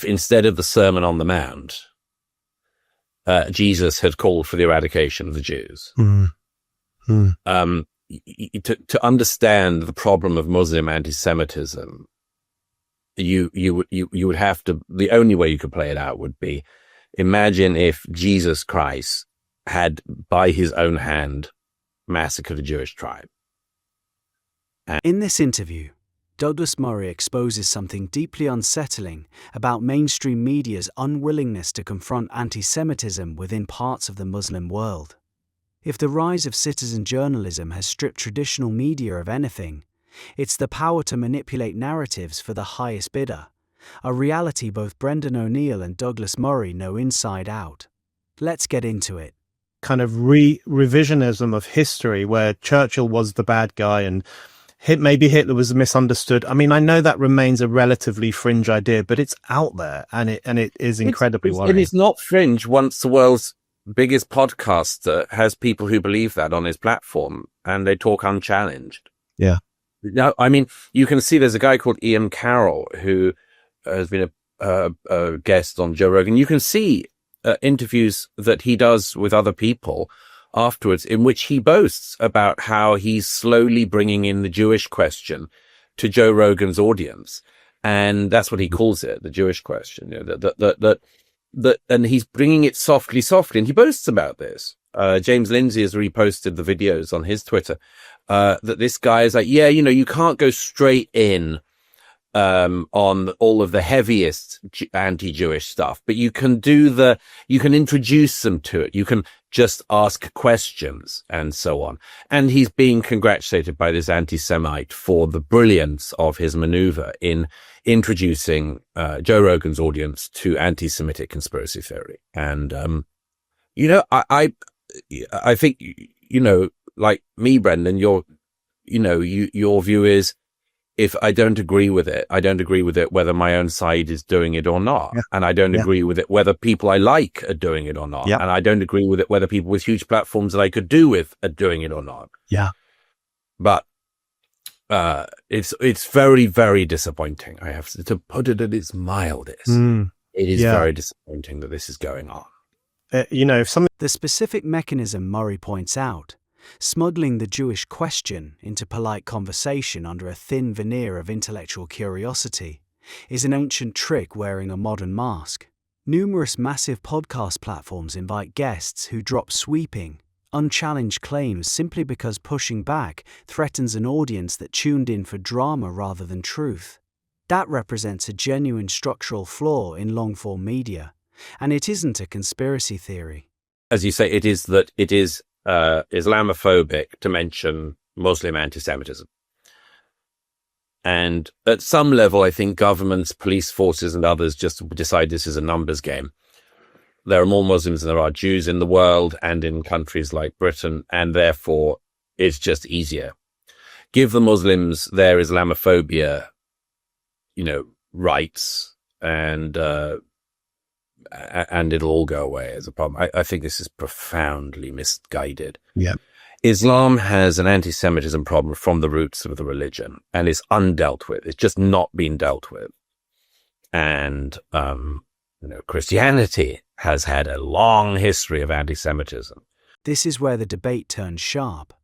if instead of the Sermon on the Mount, Jesus had called for the eradication of the Jews. To understand the problem of Muslim anti-Semitism, you would have to, the only way you could play it out would be, imagine if Jesus Christ had by his own hand massacred a Jewish tribe. In this interview, Douglas Murray exposes something deeply unsettling about mainstream media's unwillingness to confront anti-Semitism within parts of the Muslim world. If the rise of citizen journalism has stripped traditional media of anything, it's the power to manipulate narratives for the highest bidder, a reality both Brendan O'Neill and Douglas Murray know inside out. Let's get into it. Kind of revisionism of history where Churchill was the bad guy and maybe Hitler was misunderstood. I mean, I know that remains a relatively fringe idea, but it's out there and it is incredibly worrying. And it's not fringe once the world's biggest podcaster has people who believe that on his platform and they talk unchallenged. Yeah. Now, I mean, you can see there's a guy called Ian Carroll who has been a guest on Joe Rogan. You can see interviews that he does with other people afterwards in which he boasts about how he's slowly bringing in the Jewish question to Joe Rogan's audience. And that's what he calls it, the Jewish question. You know, and he's bringing it softly, and he boasts about this. James Lindsay has reposted the videos on his Twitter, that this guy is like, yeah, you know, you can't go straight in, on all of the heaviest anti-Jewish stuff, but you can introduce them to it. You can just ask questions and so on. And he's being congratulated by this anti-Semite for the brilliance of his maneuver in introducing Joe Rogan's audience to anti-Semitic conspiracy theory. And, you know, I think, you know, like me, Brendan, your view is, if I don't agree with it, I don't agree with it whether my own side is doing it or not. Yeah. And I don't agree with it whether people I like are doing it or not. Yeah. And I don't agree with it whether people with huge platforms that I could do with are doing it or not. Yeah. But it's very, very disappointing. I have to put it at its mildest. It is very disappointing that this is going on. The specific mechanism Murray points out, smuggling the Jewish question into polite conversation under a thin veneer of intellectual curiosity, is an ancient trick wearing a modern mask. Numerous massive podcast platforms invite guests who drop sweeping, unchallenged claims simply because pushing back threatens an audience that tuned in for drama rather than truth. That represents a genuine structural flaw in long-form media, and it isn't a conspiracy theory. As you say, it is Islamophobic to mention Muslim anti-Semitism. And at some level, I think governments, police forces and others just decide this is a numbers game. There are more Muslims than there are Jews in the world and in countries like Britain, and therefore it's just easier. Give the Muslims their Islamophobia, rights, and it'll all go away as a problem. I think this is profoundly misguided. Yeah. Islam has an anti-Semitism problem from the roots of the religion, and it's undealt with. It's just not been dealt with. And, Christianity has had a long history of anti-Semitism. This is where the debate turns sharp.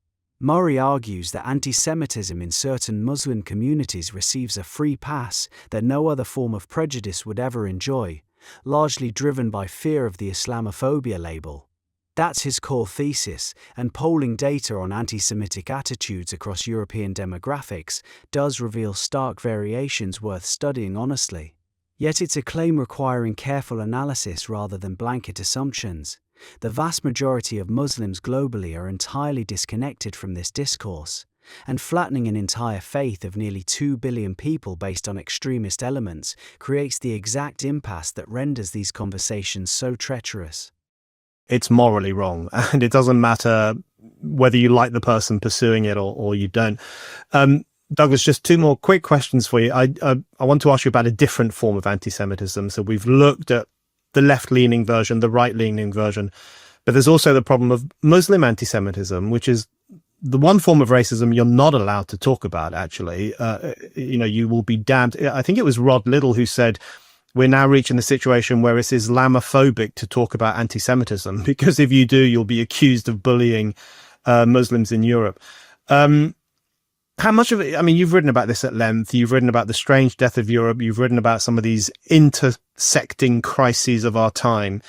Murray argues that anti-Semitism in certain Muslim communities receives a free pass that no other form of prejudice would ever enjoy, largely driven by fear of the Islamophobia label. That's his core thesis, and polling data on anti-Semitic attitudes across European demographics does reveal stark variations worth studying honestly. Yet it's a claim requiring careful analysis rather than blanket assumptions. The vast majority of Muslims globally are entirely disconnected from this discourse, and flattening an entire faith of nearly 2 billion people based on extremist elements creates the exact impasse that renders these conversations so treacherous. It's morally wrong, and it doesn't matter whether you like the person pursuing it or you don't. Douglas, just two more quick questions for you. I want to ask you about a different form of anti-Semitism. So we've looked at the left-leaning version, the right-leaning version, but there's also the problem of Muslim anti-Semitism, which is the one form of racism you're not allowed to talk about, actually. You will be damned. I think it was Rod Liddle who said, we're now reaching the situation where it's Islamophobic to talk about anti-Semitism, because if you do, you'll be accused of bullying Muslims in Europe. How much of it, I mean, you've written about this at length, you've written about the strange death of Europe, you've written about some of these intersecting crises of our time.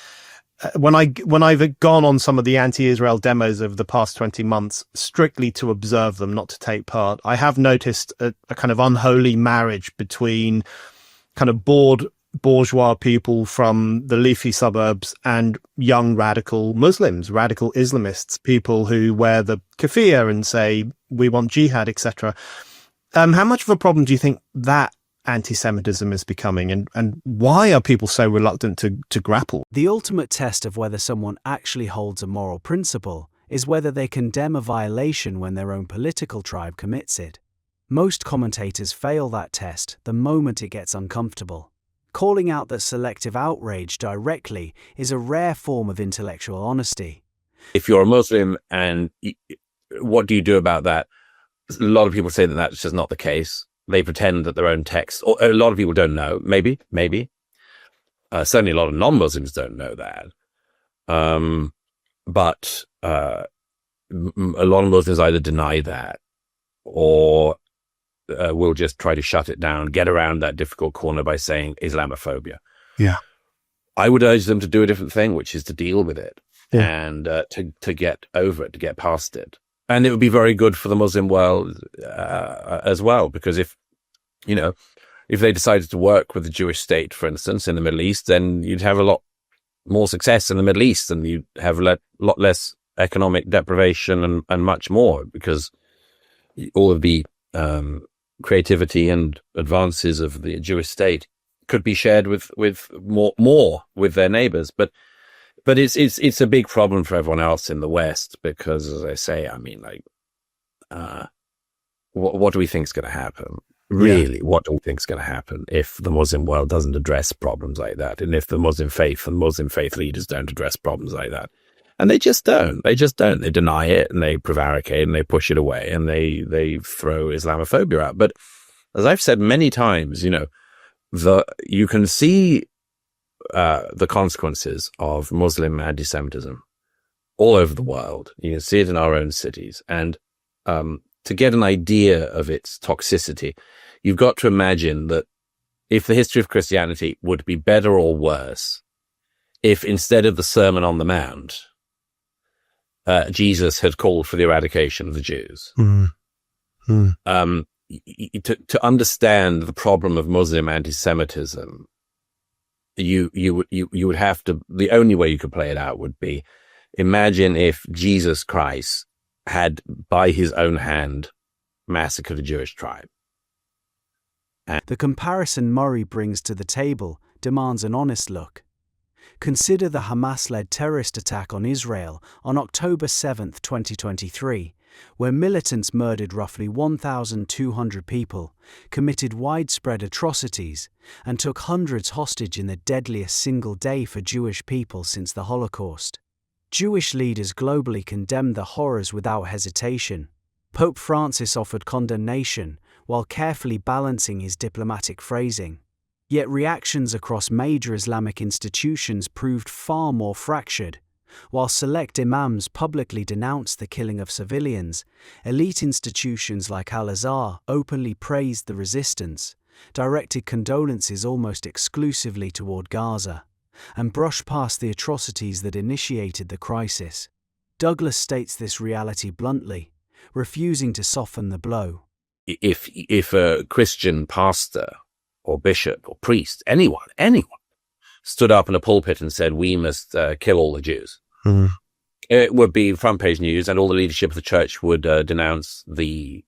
When I've gone on some of the anti-Israel demos over the past 20 months, strictly to observe them, not to take part, I have noticed a kind of unholy marriage between kind of bored bourgeois people from the leafy suburbs and young radical Muslims, radical Islamists, people who wear the keffiyeh and say, we want jihad, etc. How much of a problem do you think that anti-Semitism is becoming, and why are people so reluctant to grapple? The ultimate test of whether someone actually holds a moral principle is whether they condemn a violation when their own political tribe commits it. Most commentators fail that test the moment it gets uncomfortable. Calling out that selective outrage directly is a rare form of intellectual honesty. If you're a Muslim, and what do you do about that? A lot of people say that that's just not the case. They pretend that their own text, or a lot of people don't know, maybe. Certainly a lot of non-Muslims don't know that. But a lot of Muslims either deny that or will just try to shut it down, get around that difficult corner by saying Islamophobia. Yeah. I would urge them to do a different thing, which is to deal with it and to get over it, to get past it. And it would be very good for the Muslim world as well, because if they decided to work with the Jewish state, for instance, in the Middle East, then you'd have a lot more success in the Middle East, and you'd have a lot less economic deprivation and much more, because all of the creativity and advances of the Jewish state could be shared with more with their neighbors. But it's a big problem for everyone else in the West, because, as I say, I mean, like, what do we think is going to happen? Really, what do we think is going to happen if the Muslim world doesn't address problems like that, and if the Muslim faith and Muslim faith leaders don't address problems like that? And they just don't. They deny it, and they prevaricate, and they push it away, and they throw Islamophobia out. But as I've said many times, you can see the consequences of Muslim anti-Semitism all over the world. You can see it in our own cities. And to get an idea of its toxicity, you've got to imagine that if the history of Christianity would be better or worse if, instead of the Sermon on the Mount, Jesus had called for the eradication of the Jews. To understand the problem of Muslim anti-Semitism, you would have to, the only way you could play it out would be, imagine if Jesus Christ had, by his own hand, massacred a Jewish tribe. The comparison Murray brings to the table demands an honest look. Consider the Hamas-led terrorist attack on Israel on October 7, 2023, where militants murdered roughly 1,200 people, committed widespread atrocities, and took hundreds hostage in the deadliest single day for Jewish people since the Holocaust. Jewish leaders globally condemned the horrors without hesitation. Pope Francis offered condemnation, while carefully balancing his diplomatic phrasing. Yet reactions across major Islamic institutions proved far more fractured. While select imams publicly denounced the killing of civilians, elite institutions like Al-Azhar openly praised the resistance, directed condolences almost exclusively toward Gaza, and brushed past the atrocities that initiated the crisis. Douglas states this reality bluntly, refusing to soften the blow. If a Christian pastor or bishop or priest, anyone, stood up in a pulpit and said, we must kill all the Jews, it would be front page news, and all the leadership of the church would denounce the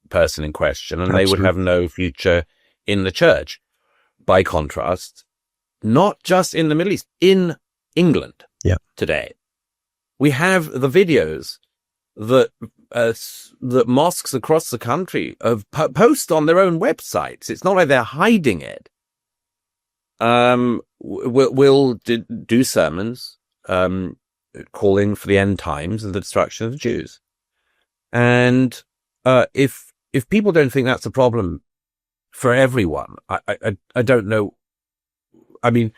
person in question, and Absolutely. They would have no future in the church. By contrast, not just in the Middle East, in England today, we have the videos that mosques across the country have post on their own websites. It's not like they're hiding it. Will do sermons calling for the end times and the destruction of the Jews. And if people don't think that's a problem for everyone, I don't know I mean,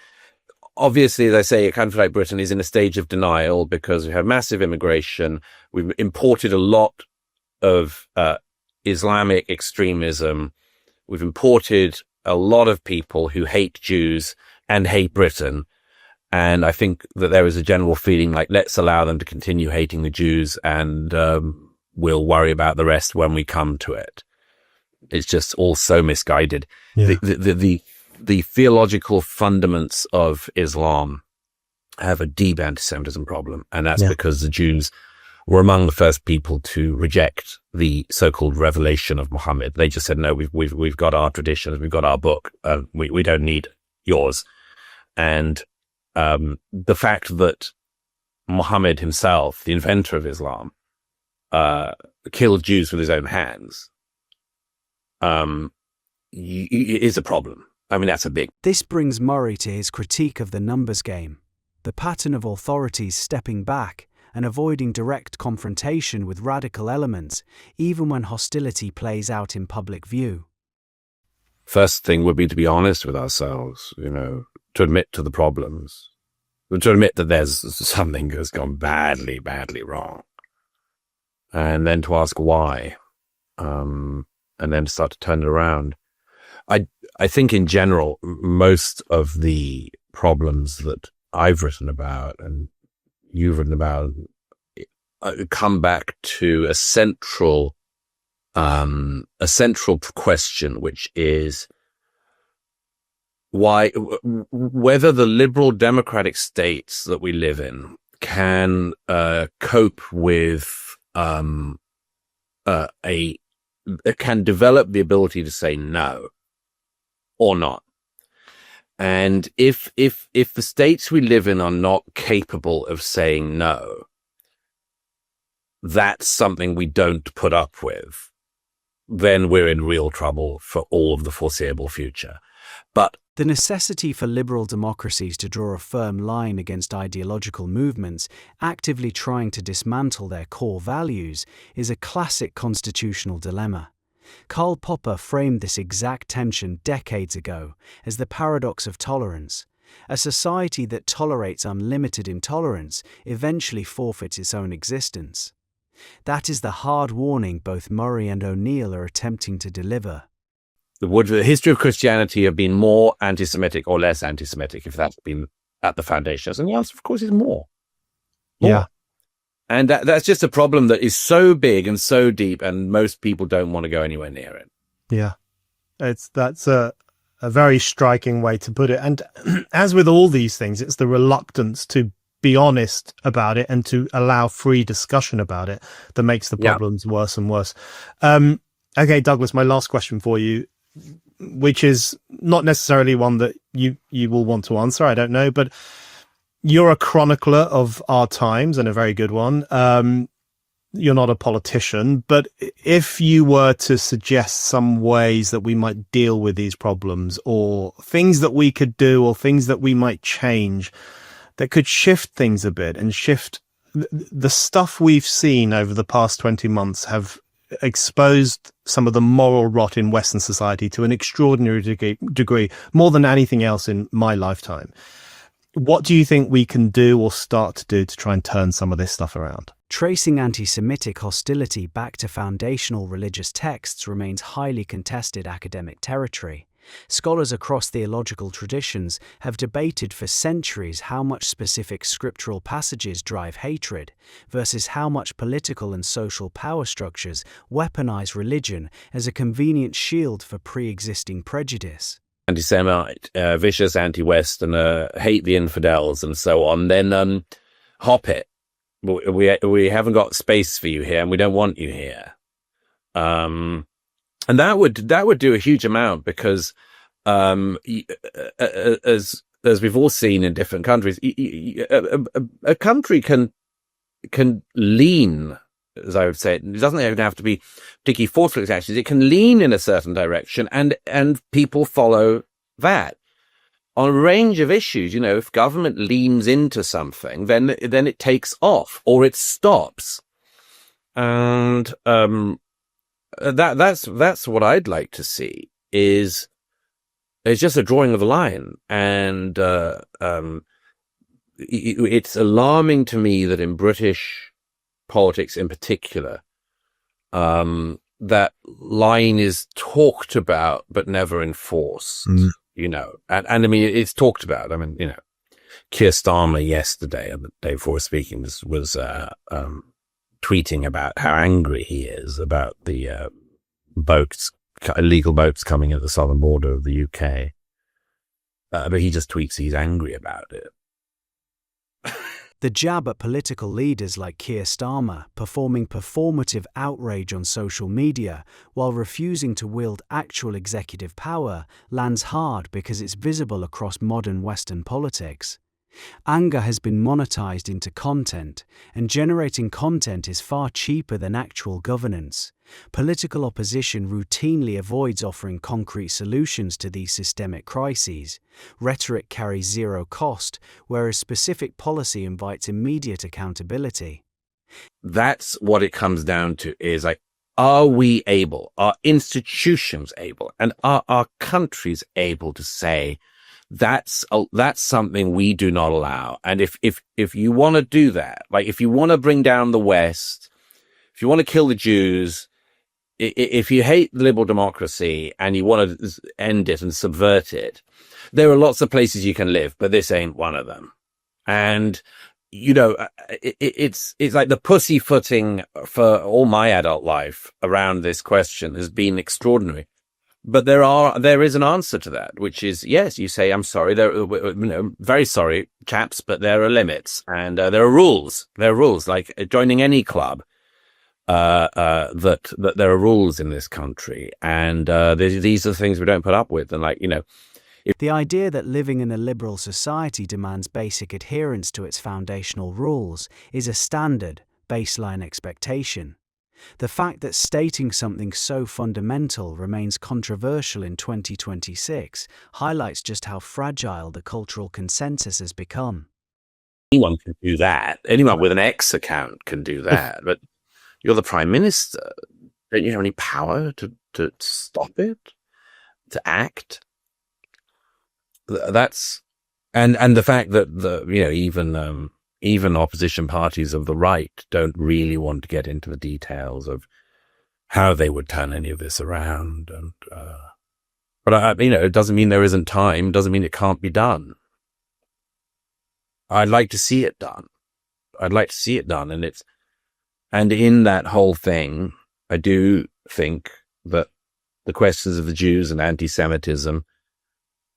obviously, as I say, a country like Britain is in a stage of denial because we have massive immigration. We've imported a lot of Islamic extremism. We've imported a lot of people who hate Jews and hate Britain. And I think that there is a general feeling like, let's allow them to continue hating the Jews, and we'll worry about the rest when we come to it. It's just all so misguided. Yeah. The theological fundaments of Islam have a deep anti-Semitism problem, and that's because the Jews were among the first people to reject the so-called revelation of Muhammad. They just said, no, we've got our traditions, we've got our book, we don't need yours. And the fact that Muhammad himself, the inventor of Islam, killed Jews with his own hands, is a problem. I mean, that's a big... This brings Murray to his critique of the numbers game, the pattern of authorities stepping back and avoiding direct confrontation with radical elements, even when hostility plays out in public view. First thing would be to be honest with ourselves, to admit to the problems, to admit that there's something that's gone badly, badly wrong, and then to ask why, and then start to turn it around. I think in general, most of the problems that I've written about and you've written about come back to a central question, which is whether the liberal democratic states that we live in can cope with can develop the ability to say no or not. And if the states we live in are not capable of saying no, that's something we don't put up with, then we're in real trouble for all of the foreseeable future. But the necessity for liberal democracies to draw a firm line against ideological movements actively trying to dismantle their core values is a classic constitutional dilemma. Karl Popper framed this exact tension decades ago as the paradox of tolerance. A society that tolerates unlimited intolerance eventually forfeits its own existence. That is the hard warning both Murray and O'Neill are attempting to deliver. Would the history of Christianity have been more anti-Semitic or less anti-Semitic if that's been at the foundations? And the answer, of course, is more. Yeah. And that's just a problem that is so big and so deep, and most people don't want to go anywhere near it. Yeah. That's a very striking way to put it. And as with all these things, it's the reluctance to be honest about it and to allow free discussion about it that makes the problems worse and worse. Okay, Douglas, my last question for you, which is not necessarily one that you will want to answer, I don't know, but you're a chronicler of our times and a very good one. You're not a politician, but if you were to suggest some ways that we might deal with these problems, or things that we could do, or things that we might change that could shift things a bit and shift the stuff we've seen over the past 20 months have exposed some of the moral rot in Western society to an extraordinary degree, more than anything else in my lifetime. What do you think we can do or start to do to try and turn some of this stuff around? Tracing anti-Semitic hostility back to foundational religious texts remains highly contested academic territory. Scholars across theological traditions have debated for centuries how much specific scriptural passages drive hatred versus how much political and social power structures weaponize religion as a convenient shield for pre-existing prejudice. Anti-Semite, vicious anti-Western, hate the infidels and so on, then hop it. We haven't got space for you here, and we don't want you here. And that would do a huge amount, because as we've all seen in different countries, a country can lean, as I would say, it doesn't even have to be particularly forceful actions. It can lean in a certain direction, and people follow that. On a range of issues, if government leans into something, then it takes off or it stops. And that's what I'd like to see, is It's just a drawing of the line. And it's alarming to me that in British politics in particular, that line is talked about but never enforced, you know. And I mean, it's talked about. I mean, you know, Keir Starmer yesterday, or the day before speaking, was tweeting about how angry he is about the illegal boats coming at the southern border of the UK. But he just tweets he's angry about it. The jab at political leaders like Keir Starmer performing performative outrage on social media while refusing to wield actual executive power lands hard because it's visible across modern Western politics. Anger has been monetized into content, and generating content is far cheaper than actual governance. Political opposition routinely avoids offering concrete solutions to these systemic crises. Rhetoric carries zero cost, whereas specific policy invites immediate accountability. That's what it comes down to, is like, are we able, are institutions able, and are our countries able to say, that's something we do not allow. And if you want to do that, like if you want to bring down the West, if you want to kill the Jews, if you hate liberal democracy and you want to end it and subvert it, there are lots of places you can live, but this ain't one of them. And, you know, it's like the pussyfooting for all my adult life around this question has been extraordinary. But there is an answer to that, which is, yes, you say, I'm sorry, very sorry, chaps, but there are limits, and there are rules. There are rules, like joining any club, that there are rules in this country, and these are the things we don't put up with. And like, you know, the idea that living in a liberal society demands basic adherence to its foundational rules is a standard, baseline expectation. The fact that stating something so fundamental remains controversial in 2026 highlights just how fragile the cultural consensus has become. Anyone can do that. Anyone with an X account can do that. But you're the Prime Minister. Don't you have any power to stop it? To act? That's and the fact that even opposition parties of the right don't really want to get into the details of how they would turn any of this around. And but it doesn't mean there isn't time. Doesn't mean it can't be done. I'd like to see it done. And in that whole thing, I do think that the questions of the Jews and anti-Semitism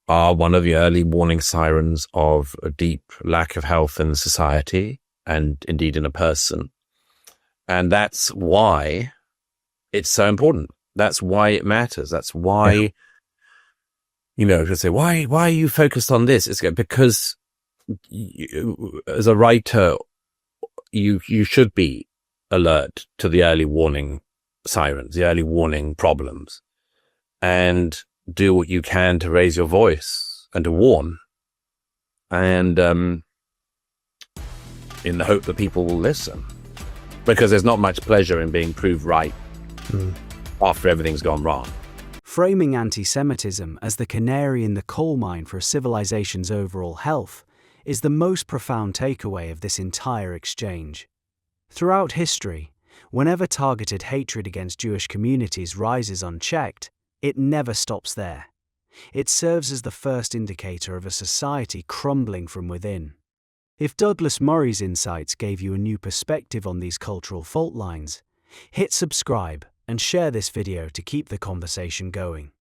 are one of the early warning sirens of a deep lack of health in the society and indeed in a person. And that's why it's so important. That's why it matters. That's why, to say, why are you focused on this? It's because as a writer, you should be alert to the early warning sirens, the early warning problems, and do what you can to raise your voice and to warn, and in the hope that people will listen, because there's not much pleasure in being proved right after everything's gone wrong. Framing anti-Semitism as the canary in the coal mine for a civilization's overall health is the most profound takeaway of this entire exchange. Throughout history, whenever targeted hatred against Jewish communities rises unchecked, it never stops there. It serves as the first indicator of a society crumbling from within. If Douglas Murray's insights gave you a new perspective on these cultural fault lines, hit subscribe and share this video to keep the conversation going.